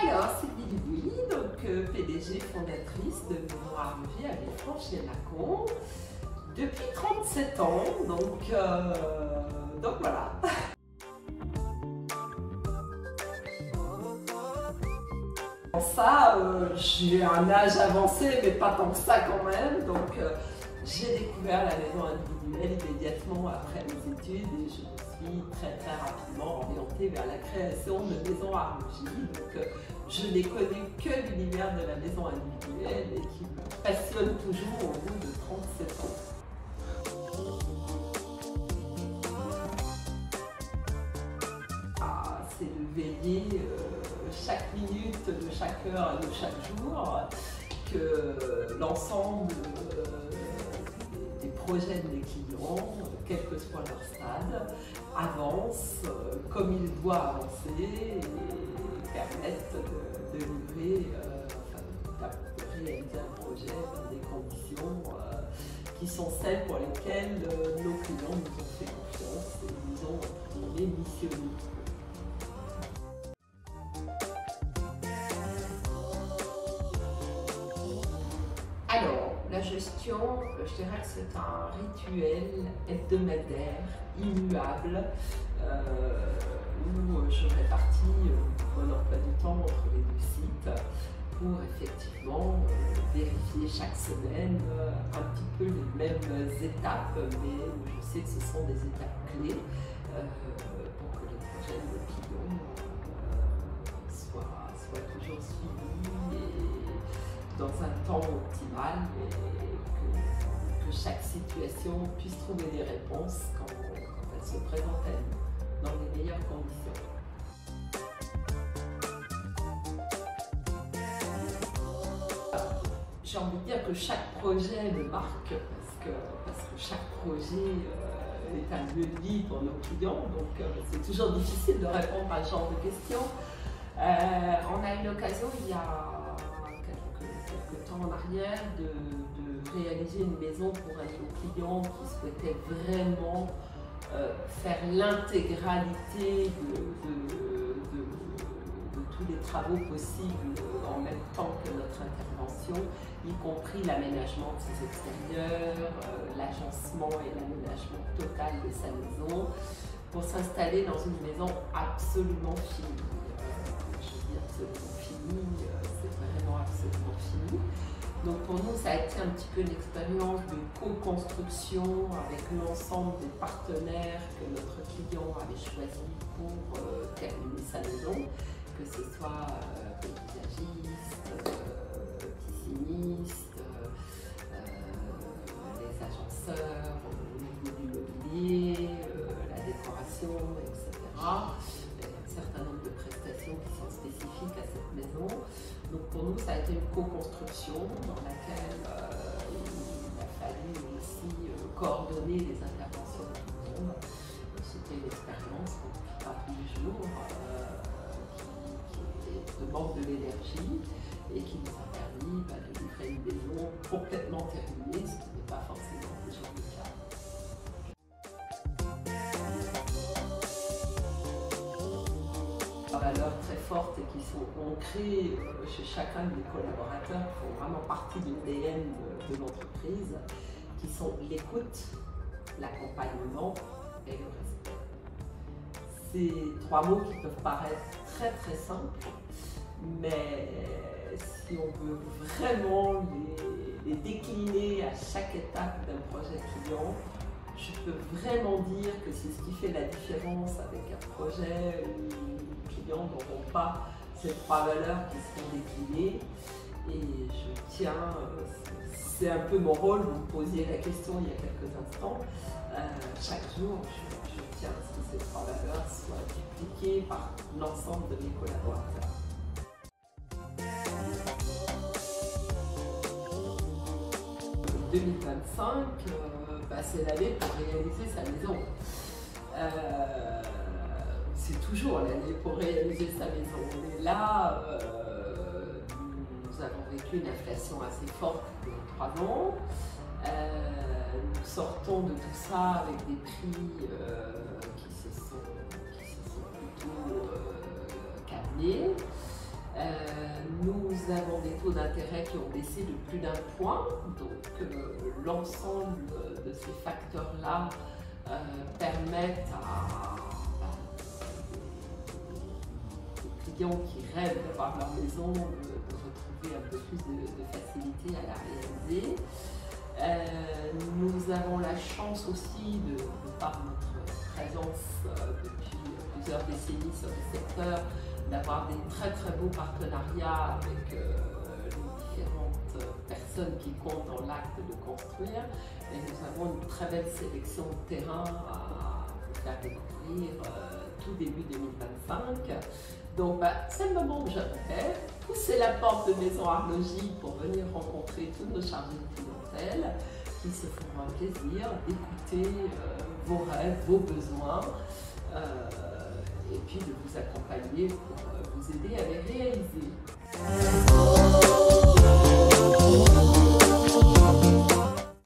Alors, Sylvie Dubuis, donc PDG fondatrice de Maison Armogie à Villefranche-lès-Mâcon depuis 37 ans, donc voilà. Ça, j'ai un âge avancé, mais pas tant que ça quand même, donc j'ai découvert la maison individuelle immédiatement après mes études et je me suis très rapidement orientée vers la création de Maison Armogie. Donc je n'ai connu que l'univers de la maison individuelle et qui me passionne toujours au bout de 37 ans. C'est de veiller chaque minute de chaque heure et de chaque jour que l'ensemble des projets de mes clients, quel que soit leur stade, avancent comme ils doivent avancer et permettent de livrer, de réaliser un projet dans des conditions qui sont celles pour lesquelles nos clients nous ont fait confiance et nous ont missionnés. Alors, la gestion, je dirais que c'est un rituel hebdomadaire, immuable, où je répartis mon emploi du temps entre les deux sites pour effectivement vérifier chaque semaine un petit peu les mêmes étapes, mais je sais que ce sont des étapes clés pour que les projets de nos clients soient toujours suivis et dans un temps optimal et que chaque situation puisse trouver des réponses quand elle se présente à nous dans les meilleures conditions. J'ai envie de dire que chaque projet me marque parce que chaque projet est un lieu de vie pour nos clients, donc c'est toujours difficile de répondre à ce genre de questions. On a eu l'occasion il y a quelques temps en arrière de réaliser une maison pour un de nos clients qui souhaitait vraiment faire l'intégralité de tous les travaux possibles en même temps que notre intervention, y compris l'aménagement de ses extérieurs, l'agencement et l'aménagement total de sa maison, pour s'installer dans une maison absolument finie. Je dis absolument finie, c'est vraiment absolument fini. Donc pour nous, ça a été un petit peu une expérience de co-construction avec l'ensemble des partenaires que notre client avait choisi pour terminer sa maison, que ce soit paysagistes, piscinistes, les agenceurs au niveau du mobilier, la décoration, etc. Il y a un certain nombre de prestations qui sont spécifiques à cette maison. Donc pour nous, ça a été une co-construction dans laquelle il a fallu aussi coordonner les interventions de tout le monde. C'était une expérience qu'on ne vit pas tous les jours, qui demande de l'énergie et qui nous a permis de livrer une maison complètement terminée, ce qui n'est pas forcément toujours le cas. Valeurs très fortes et qui sont ancrées chez chacun de mes collaborateurs, qui font vraiment partie de l'ADN de l'entreprise, qui sont l'écoute, l'accompagnement et le respect. C'est trois mots qui peuvent paraître très simples, mais si on veut vraiment les décliner à chaque étape d'un projet client, je peux vraiment dire que c'est ce qui fait la différence avec un projet où les clients n'auront pas ces trois valeurs qui seront déclinées. Et je tiens, c'est un peu mon rôle, vous me posiez la question il y a quelques instants, chaque jour je tiens à ce que ces trois valeurs soient dupliquées par l'ensemble de mes collaborateurs. En 2025, c'est l'année pour réaliser sa maison. C'est toujours l'année pour réaliser sa maison. Mais là, nous avons vécu une inflation assez forte depuis 3 ans. Nous sortons de tout ça avec des prix qui se sont plutôt calmés. Nous avons des taux d'intérêt qui ont baissé de plus d'1 point, donc l'ensemble de ces facteurs-là permettent aux clients qui rêvent d'avoir leur maison de retrouver un peu plus de facilité à la réaliser. Nous avons la chance aussi, de par notre présence depuis plusieurs décennies sur le secteur, d'avoir des très beaux partenariats avec les différentes personnes qui comptent dans l'acte de construire. Et nous avons une très belle sélection de terrain à vous faire découvrir tout début 2025. Donc c'est le moment où j'aimerais pousser la porte de Maison Arlogy pour venir rencontrer tous nos chargés de clientèle qui se feront un plaisir d'écouter vos rêves, vos besoins et puis de vous accompagner pour vous aider à les réaliser.